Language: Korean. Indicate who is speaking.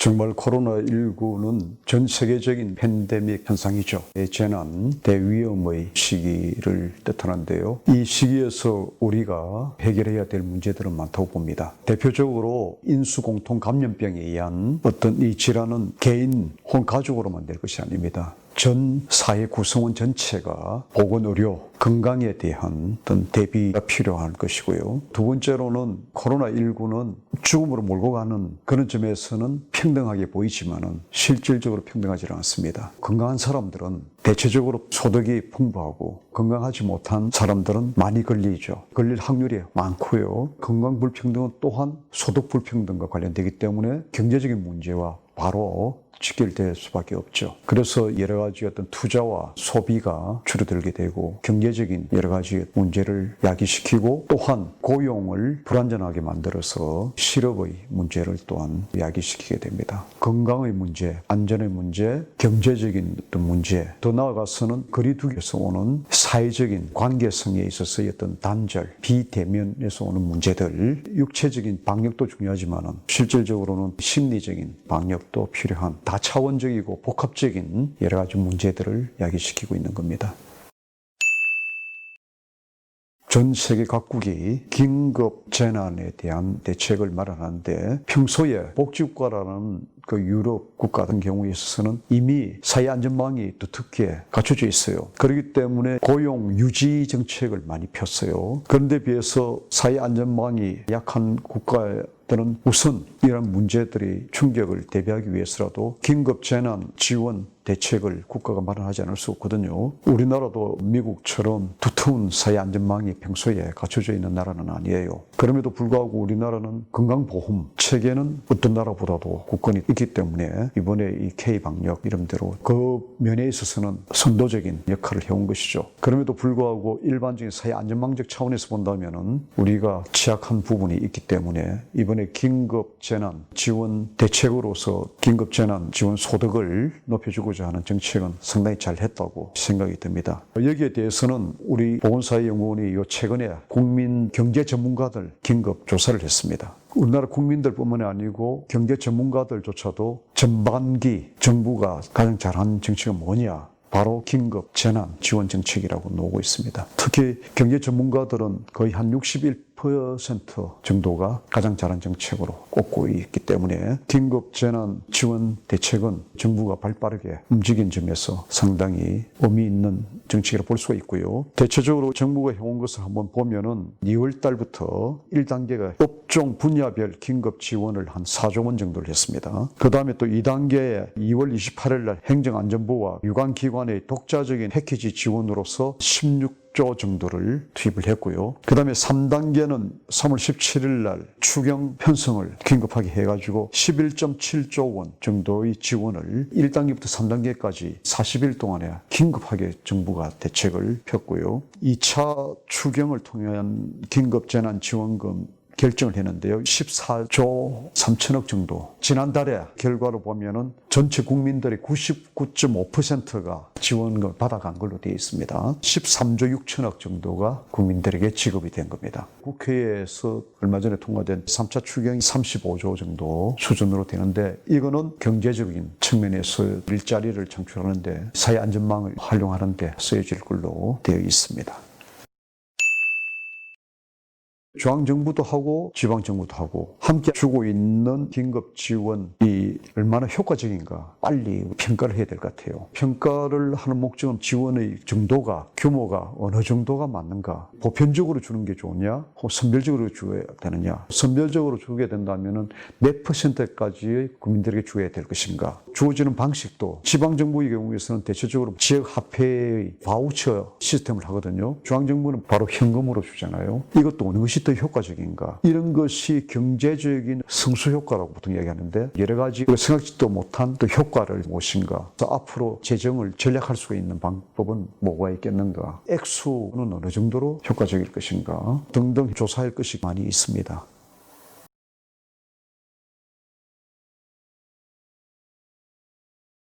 Speaker 1: 정말 코로나19는 전 세계적인 팬데믹 현상이죠. 재난, 대위험의 시기를 뜻하는데요. 이 시기에서 우리가 해결해야 될 문제들은 많다고 봅니다. 대표적으로 인수공통 감염병에 의한 어떤 이 질환은 개인 혹은 가족으로만 될 것이 아닙니다. 전 사회 구성원 전체가 보건의료, 건강에 대한 어떤 대비가 필요한 것이고요. 두 번째로는 코로나19는 죽음으로 몰고 가는 그런 점에서는 평등하게 보이지만은 실질적으로 평등하지 않습니다. 건강한 사람들은 대체적으로 소득이 풍부하고 건강하지 못한 사람들은 많이 걸리죠. 걸릴 확률이 많고요. 건강 불평등은 또한 소득 불평등과 관련되기 때문에 경제적인 문제와 바로 직결될 수밖에 없죠. 그래서 여러 가지 어떤 투자와 소비가 줄어들게 되고 경제적인 여러 가지 문제를 야기시키고 또한 고용을 불안전하게 만들어서 실업의 문제를 또한 야기시키게 됩니다. 건강의 문제, 안전의 문제, 경제적인 어떤 문제, 더 나아가서는 거리두기에서 오는 사회적인 관계성에 있어서의 어떤 단절, 비대면에서 오는 문제들, 육체적인 방역도 중요하지만 실질적으로는 심리적인 방역도 필요한 다차원적이고 복합적인 여러 가지 문제들을 야기시키고 있는 겁니다. 전 세계 각국이 긴급 재난에 대한 대책을 마련하는데 평소에 복지국가라는 그 유럽 국가 같은 경우에 있어서는 이미 사회안전망이 두텁게 갖춰져 있어요. 그렇기 때문에 고용 유지 정책을 많이 폈어요. 그런데 비해서 사회안전망이 약한 국가들은 우선 이런 문제들이 충격을 대비하기 위해서라도 긴급 재난 지원 대책을 국가가 마련하지 않을 수 없거든요. 우리나라도 미국처럼 두터운 사회안전망이 평소에 갖춰져 있는 나라는 아니에요. 그럼에도 불구하고 우리나라는 건강보험 체계는 어떤 나라보다도 굳건히 있기 때문에 이번에 이 K방역 이름대로 그 면에 있어서는 선도적인 역할을 해온 것이죠. 그럼에도 불구하고 일반적인 사회안전망적 차원에서 본다면은 우리가 취약한 부분이 있기 때문에 이번에 긴급재난 지원 대책으로서 긴급재난 지원 소득을 높여주고자 하는 정책은 상당히 잘 했다고 생각이 듭니다. 여기에 대해서는 우리 보건사회연구원이 최근에 국민 경제 전문가들 긴급 조사를 했습니다. 우리나라 국민들뿐만이 아니고 경제 전문가들조차도 전반기 정부가 가장 잘한 정책은 뭐냐? 바로 긴급 재난 지원 정책이라고 나오고 있습니다. 특히 경제 전문가들은 거의 한 61% 정도가 가장 잘한 정책으로 꼽고 있기 때문에 긴급 재난 지원 대책은 정부가 발빠르게 움직인 점에서 상당히 의미 있는 정책이라고 볼 수가 있고요. 대체적으로 정부가 해온 것을 한번 보면은 2월 달부터 1단계가 업종 분야별 긴급 지원을 한 4조 원 정도를 했습니다. 그 다음에 또 2단계에 2월 28일 날 행정안전부와 유관기관의 독자적인 패키지 지원으로서 16조 정도를 투입을 했고요. 그 다음에 3단계는 3월 17일 날 추경 편성을 긴급하게 해가지고 11.7조 원 정도의 지원을 1단계부터 3단계까지 40일 동안에 긴급하게 정부가 대책을 폈고요. 2차 추경을 통한 긴급재난지원금 결정을 했는데요. 14조 3천억 정도. 지난달에 결과로 보면은 전체 국민들의 99.5%가 지원금을 받아간 걸로 되어 있습니다. 13조 6천억 정도가 국민들에게 지급이 된 겁니다. 국회에서 얼마 전에 통과된 3차 추경이 35조 정도 수준으로 되는데 이거는 경제적인 측면에서 일자리를 창출하는데 사회안전망을 활용하는 데 쓰여질 걸로 되어 있습니다. 중앙정부도 하고 지방정부도 하고 함께 주고 있는 긴급 지원이 얼마나 효과적인가 빨리 평가를 해야 될 것 같아요. 평가를 하는 목적은 지원의 정도가 규모가 어느 정도가 맞는가, 보편적으로 주는 게 좋으냐 혹은 선별적으로 줘야 되느냐. 선별적으로 주게 된다면 몇 %까지 국민들에게 줘야 될 것인가. 주어지는 방식도 지방정부의 경우에서는 대체적으로 지역화폐의 바우처 시스템을 하거든요. 중앙정부는 바로 현금으로 주잖아요. 이것도 어느 것이 더 효과적인가, 이런 것이 경제적인 성수 효과라고 보통 얘기하는데 여러 가지 생각지도 못한 또 효과를 무엇인가, 앞으로 재정을 전략할 수 있는 방법은 뭐가 있겠는가, 액수는 어느 정도로 효과적일 것인가 등등 조사할 것이 많이 있습니다.